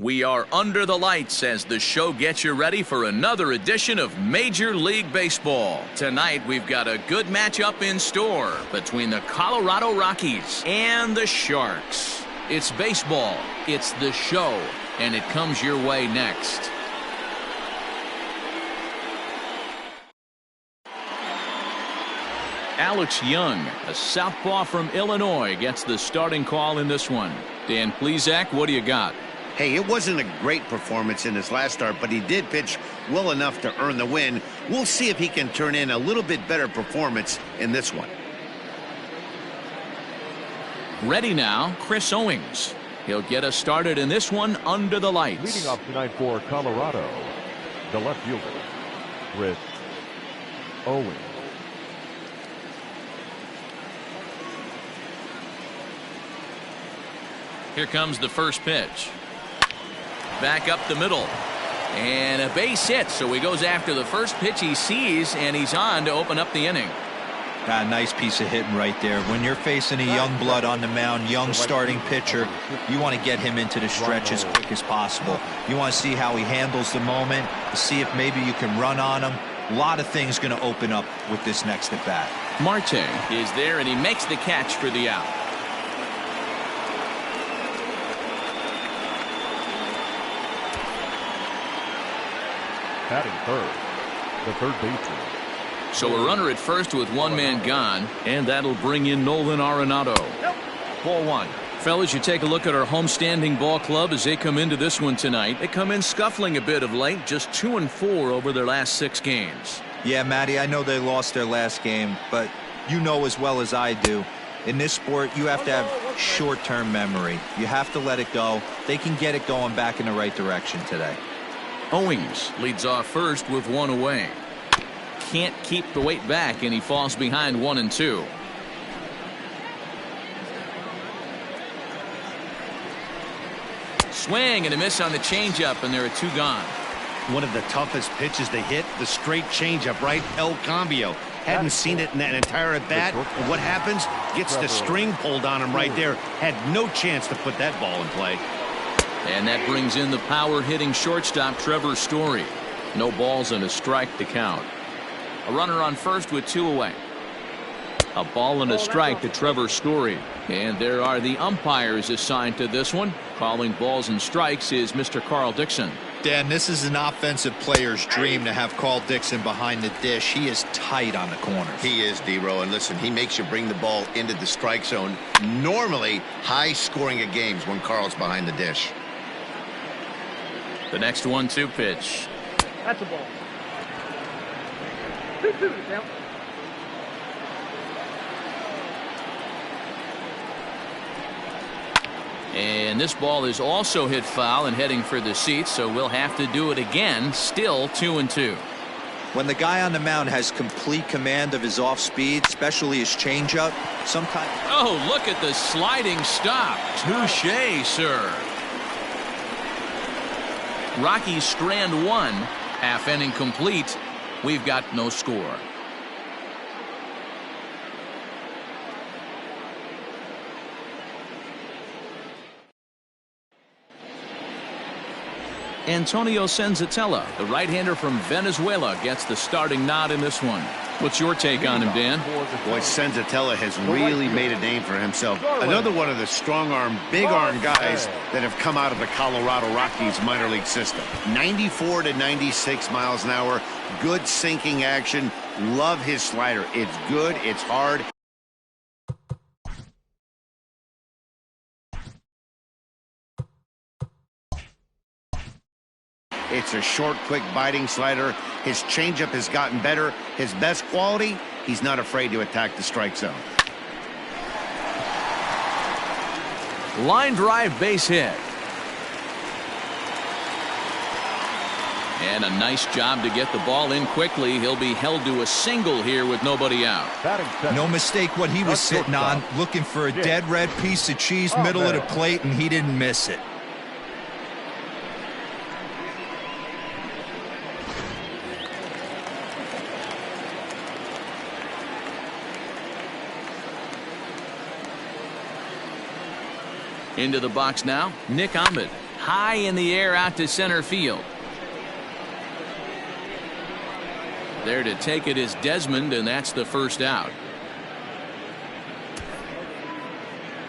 We are under the lights as the show gets you ready for another edition of Major League Baseball. Tonight, we've got a good matchup in store between the Colorado Rockies and the Sharks. It's baseball, it's the show, and it comes your way next. Alex Young, a southpaw from Illinois, gets the starting call in this one. Dan Plesac, what do you got? Hey, it wasn't a great performance in his last start, but he did pitch well enough to earn the win. We'll see if he can turn in a little bit better performance in this one. Ready now, Chris Owings. He'll get us started in this one under the lights. Leading off tonight for Colorado, the left fielder, Chris Owings. Here comes the first pitch. Back up the middle. And a base hit, so he goes after the first pitch he sees, and he's on to open up the inning. Nice piece of hitting right there. When you're facing a young blood on the mound, young starting pitcher, you want to get him into the stretch as quick as possible. You want to see how he handles the moment, see if maybe you can run on him. A lot of things going to open up with this next at bat. Marte is there, and he makes the catch for the out. Batting third, the third baseman. So a runner at first with one man gone, and that'll bring in Nolan Arenado. Ball one. Fellas, you take a look at our homestanding ball club as they come into this one tonight. They come in scuffling a bit of late, just 2-4 over their last 6 games. Yeah, Matty, I know they lost their last game, but you know as well as I do, in this sport, you have to have short-term memory. You have to let it go. They can get it going back in the right direction today. Owings leads off first with one away. Can't keep the weight back, and he falls behind 1-2. Swing and a miss on the changeup, and there are 2 gone. One of the toughest pitches to hit, the straight changeup, right? El Cambio. Hadn't seen it in that entire at bat. And what happens? Gets the string pulled on him right there. Had no chance to put that ball in play. And that brings in the power-hitting shortstop, Trevor Story. No balls and a strike to count. A runner on first with 2 away. A ball and a strike to Trevor Story. And there are the umpires assigned to this one. Calling balls and strikes is Mr. Carl Dixon. Dan, this is an offensive player's dream to have Carl Dixon behind the dish. He is tight on the corners. He is, D-Row, and listen, he makes you bring the ball into the strike zone. Normally, high scoring of games when Carl's behind the dish. The next 1-2 pitch. That's a ball. 2-2 now. And this ball is also hit foul and heading for the seats, so we'll have to do it again. Still 2-2. When the guy on the mound has complete command of his off speed, especially his changeup, sometimes. Oh, look at the sliding stop. Touché, sir. Rockies strand 1. Half inning complete. We've got no score. Antonio Senzatella, the right-hander from Venezuela, gets the starting nod in this one. What's your take on him, Dan? Boy, Senzatella has really made a name for himself. Another one of the strong-arm, big-arm guys that have come out of the Colorado Rockies minor league system. 94 to 96 miles an hour. Good sinking action. Love his slider. It's good. It's hard. It's a short, quick, biting slider. His changeup has gotten better. His best quality, he's not afraid to attack the strike zone. Line drive base hit. And a nice job to get the ball in quickly. He'll be held to a single here with nobody out. No mistake what he was sitting on, looking for a dead red piece of cheese middle of the plate, and he didn't miss it. Into the box now, Nick Ahmed. High in the air out to center field. There to take it is Desmond, and that's the first out.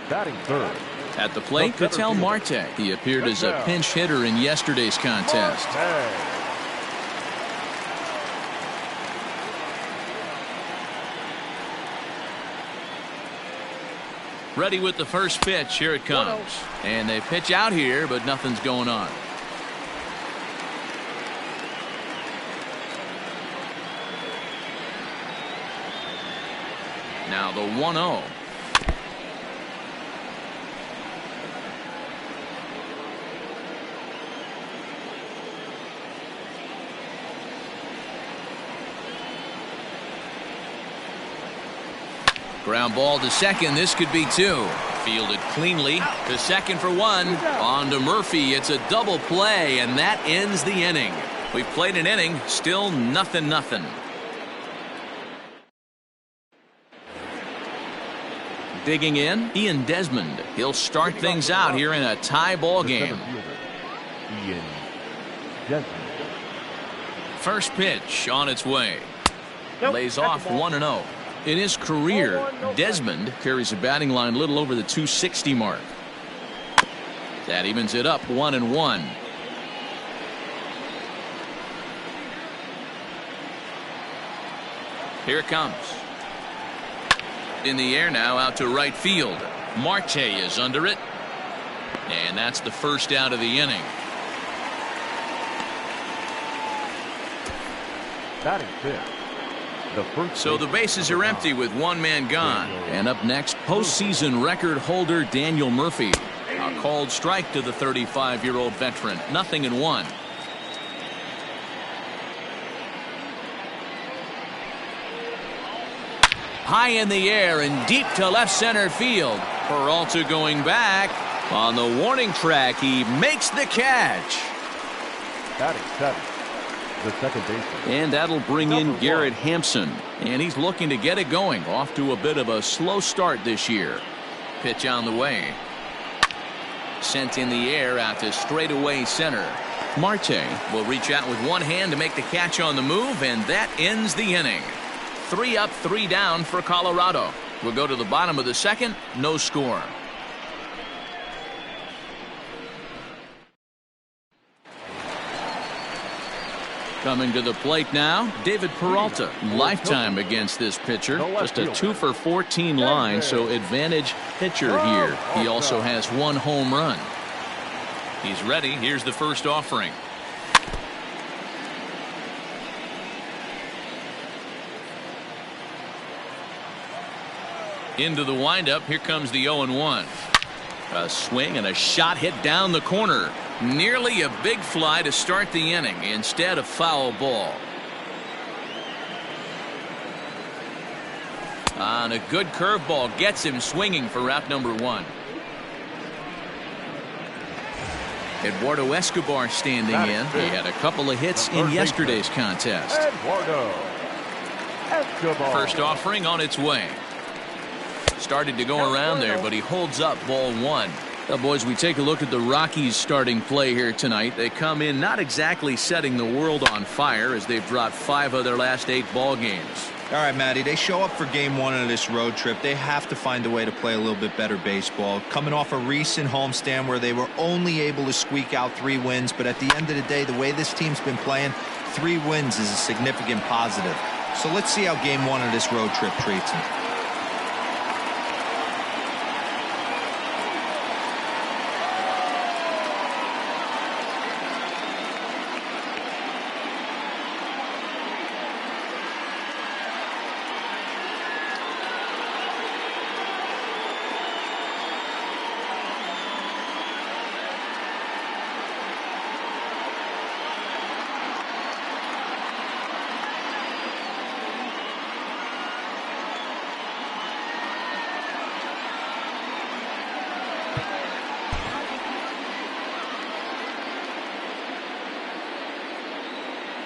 Batting third. At the plate, Ketel Marte. He appeared as a pinch hitter in yesterday's contest. Ready with the first pitch. Here it comes. And they pitch out here, but nothing's going on. Now the 1-0. Ground ball to second. This could be two. Fielded cleanly to second for one. On to Murphy. It's a double play, and that ends the inning. We've played an inning. Still nothing. Digging in, Ian Desmond. He'll start things out here in a tie ball game. Ian Desmond. First pitch on its way. Lays off 1-0. In his career, Desmond carries a batting line a little over the 260 mark. That evens it up 1-1. Here it comes. In the air now, out to right field. Marte is under it. And that's the first out of the inning. Batting fifth. So the bases are empty with one man gone. And up next, postseason record holder Daniel Murphy. A called strike to the 35-year-old veteran. 0-1. High in the air and deep to left center field. Peralta going back. On the warning track, he makes the catch. Batting seventh. The second baseman. And that'll bring in Garrett Hampson. And he's looking to get it going. Off to a bit of a slow start this year. Pitch on the way. Sent in the air out to straightaway center. Marte will reach out with one hand to make the catch on the move, and that ends the inning. 3 up, 3 down for Colorado. We'll go to the bottom of the second. No score. Coming to the plate now, David Peralta. Lifetime against this pitcher. Just a 2 for 14 line, so advantage pitcher here. He also has 1 home run. He's ready. Here's the first offering. Into the windup. Here comes the 0-1. A swing and a shot hit down the corner. Nearly a big fly to start the inning. Instead, a foul ball. On a good curveball gets him swinging for route number 1. Eduardo Escobar standing in. He had a couple of hits in yesterday's contest. Eduardo Escobar. First offering on its way. Started to go around there, but he holds up ball 1. Well, boys, we take a look at the Rockies starting play here tonight. They come in not exactly setting the world on fire as they've dropped 5 of their last 8 ball games. All right, Matty, they show up for game 1 of this road trip. They have to find a way to play a little bit better baseball. Coming off a recent homestand where they were only able to squeak out 3 wins, but at the end of the day, the way this team's been playing, 3 wins is a significant positive. So let's see how game 1 of this road trip treats them.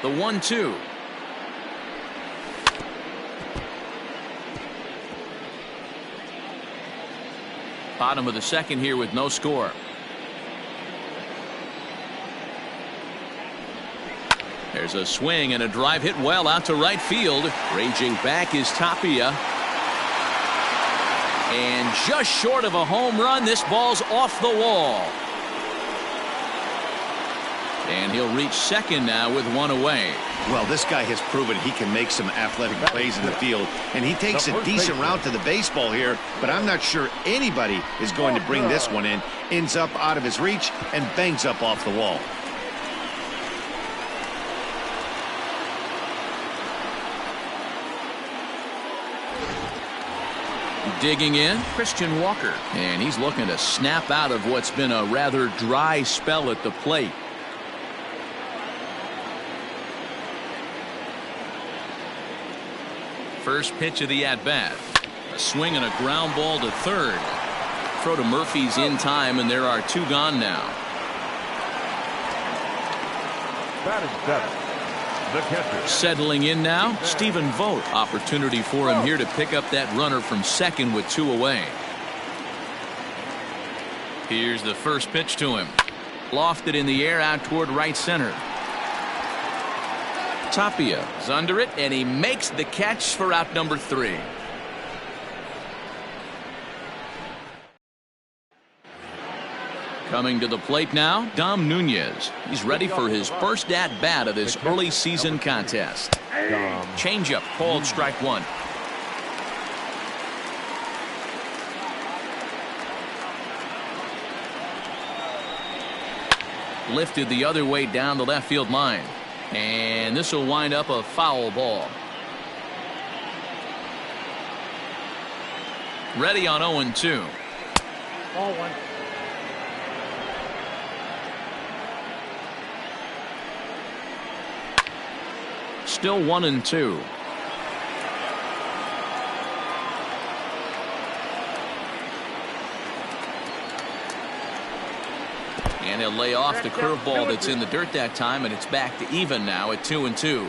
The 1-2. Bottom of the second here with no score. There's a swing and a drive hit well out to right field. Raging back is Tapia. And just short of a home run, this ball's off the wall. And he'll reach second now with one away. Well, this guy has proven he can make some athletic plays in the field, and he takes a decent route to the baseball here, but I'm not sure anybody is going to bring this one in. Ends up out of his reach and bangs up off the wall. Digging in, Christian Walker. And he's looking to snap out of what's been a rather dry spell at the plate. First pitch of the at-bat. A swing and a ground ball to third. Throw to Murphy's in time, and there are two gone now. Batting seven, the catcher. Settling in now, Stephen Vogt. Opportunity for him here to pick up that runner from second with two away. Here's the first pitch to him. Lofted in the air out toward right center. Tapia is under it, and he makes the catch for out number 3. Coming to the plate now, Dom Nunez. He's ready for his first at-bat of this early season contest. Changeup called strike one. Lifted the other way down the left field line. And this will wind up a foul ball. Ready on 0-2. Ball one. Still 1-2. And he'll lay off the curveball that's in the dirt that time, and it's back to even now at 2-2.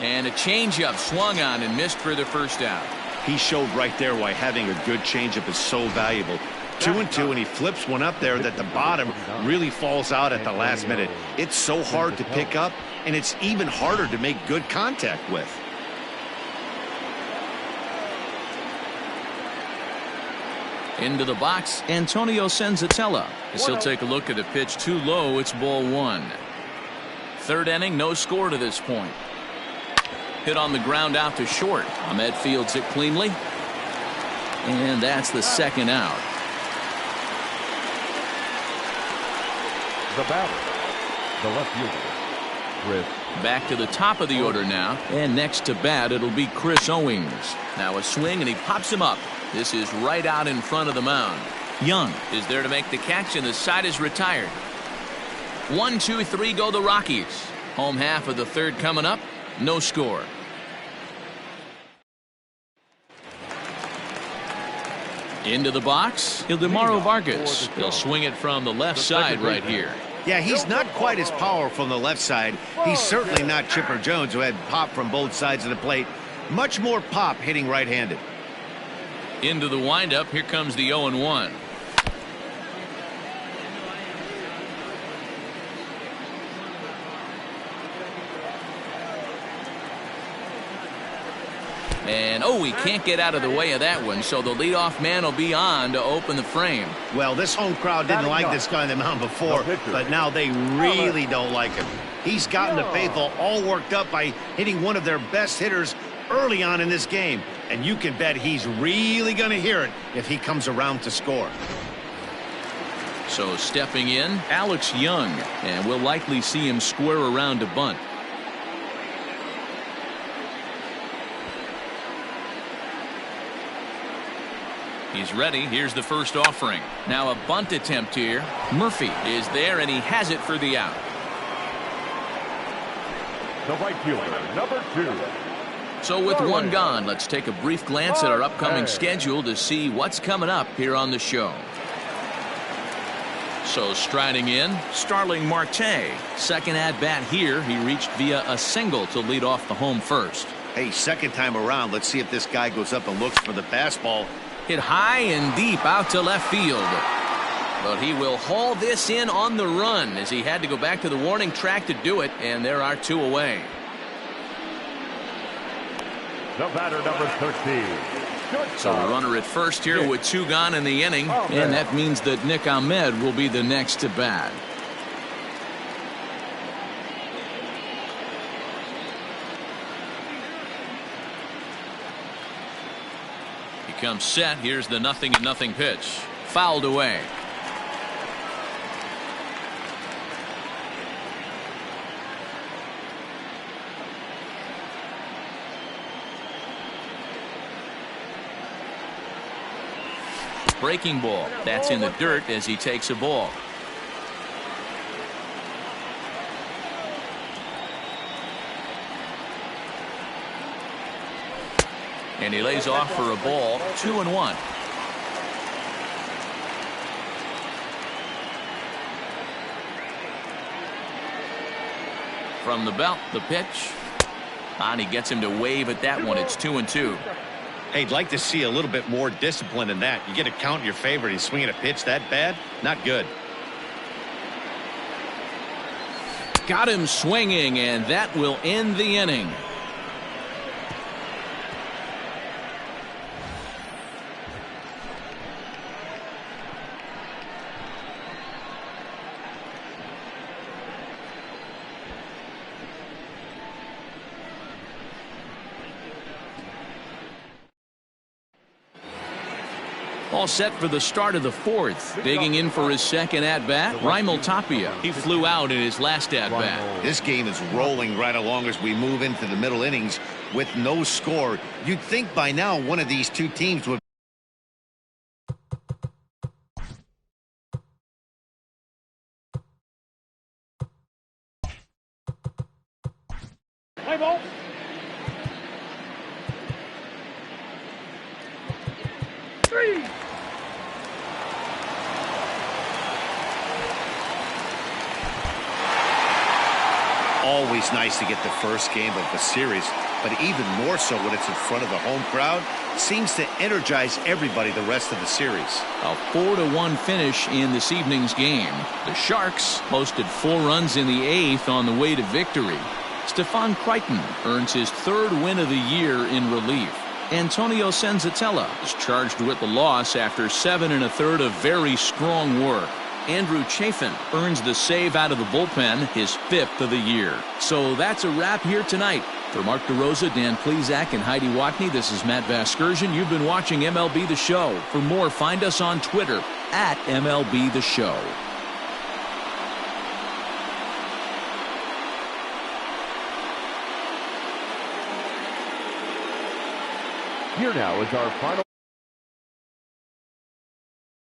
And a changeup swung on and missed for the first out. He showed right there why having a good changeup is so valuable. 2-2, and he flips one up there that the bottom really falls out at the last minute. It's so hard to pick up, and it's even harder to make good contact with. Into the box, Antonio Senzatella. As he'll take a look at a pitch too low, it's ball one. Third inning, no score to this point. Hit on the ground out to short. Ahmed fields it cleanly. And that's the second out. The batter, the left fielder, Chris. Back to the top of the order now. And next to bat, it'll be Chris Owings. Now a swing, and he pops him up. This is right out in front of the mound. Young is there to make the catch, and the side is retired. 1, 2, 3 go the Rockies. Home half of the third coming up. No score. Into the box, Ildemaro Vargas. He'll swing it from the left side right here. Yeah, he's not quite as powerful on the left side. He's certainly not Chipper Jones, who had pop from both sides of the plate. Much more pop hitting right-handed. Into the windup, here comes the 0-1. And oh, he can't get out of the way of that one, so the leadoff man will be on to open the frame. Well, this home crowd didn't like this guy on the mound before, but now they really don't like him. He's gotten the faithful all worked up by hitting one of their best hitters early on in this game, and you can bet he's really going to hear it if he comes around to score. So stepping in, Alex Young, and we'll likely see him square around to bunt. He's ready. Here's the first offering. Now a bunt attempt here. Murphy is there, and he has it for the out. The right fielder, number 2. So with one gone, let's take a brief glance at our upcoming schedule to see what's coming up here on the show. So striding in, Starling Marte. Second at-bat here. He reached via a single to lead off the home first. Hey, second time around, let's see if this guy goes up and looks for the fastball. Hit high and deep out to left field. But he will haul this in on the run as he had to go back to the warning track to do it, and there are 2 away. The batter, number 13. So a runner at first here with 2 gone in the inning, and that means that Nick Ahmed will be the next to bat. He comes set. Here's the 0-0 pitch. Fouled away. Breaking ball. That's in the dirt as he takes a ball. And he lays off for a ball. 2-1. From the belt, the pitch. And he gets him to wave at that one. It's 2-2. Hey, I'd like to see a little bit more discipline in that. You get a count in your favor. He's swinging a pitch that bad. Not good. Got him swinging, and that will end the inning. All set for the start of the 4th. Digging in for his second at-bat, Raimel Tapia. He flew out in his last at-bat. This game is rolling right along as we move into the middle innings with no score. You'd think by now one of these 2 teams would. Play ball. Always nice to get the first game of the series, but even more so when it's in front of the home crowd. Seems to energize everybody the rest of the series. A 4-1 finish in this evening's game. The Sharks posted 4 runs in the 8th on the way to victory. Stefan Crichton earns his 3rd win of the year in relief. Antonio Senzatella is charged with the loss after 7 1/3 of very strong work. Andrew Chafin earns the save out of the bullpen, his 5th of the year. So that's a wrap here tonight. For Mark DeRosa, Dan Plesac, and Heidi Watney, this is Matt Vasgersian. You've been watching MLB The Show. For more, find us on Twitter at MLB The Show. Here now is our final.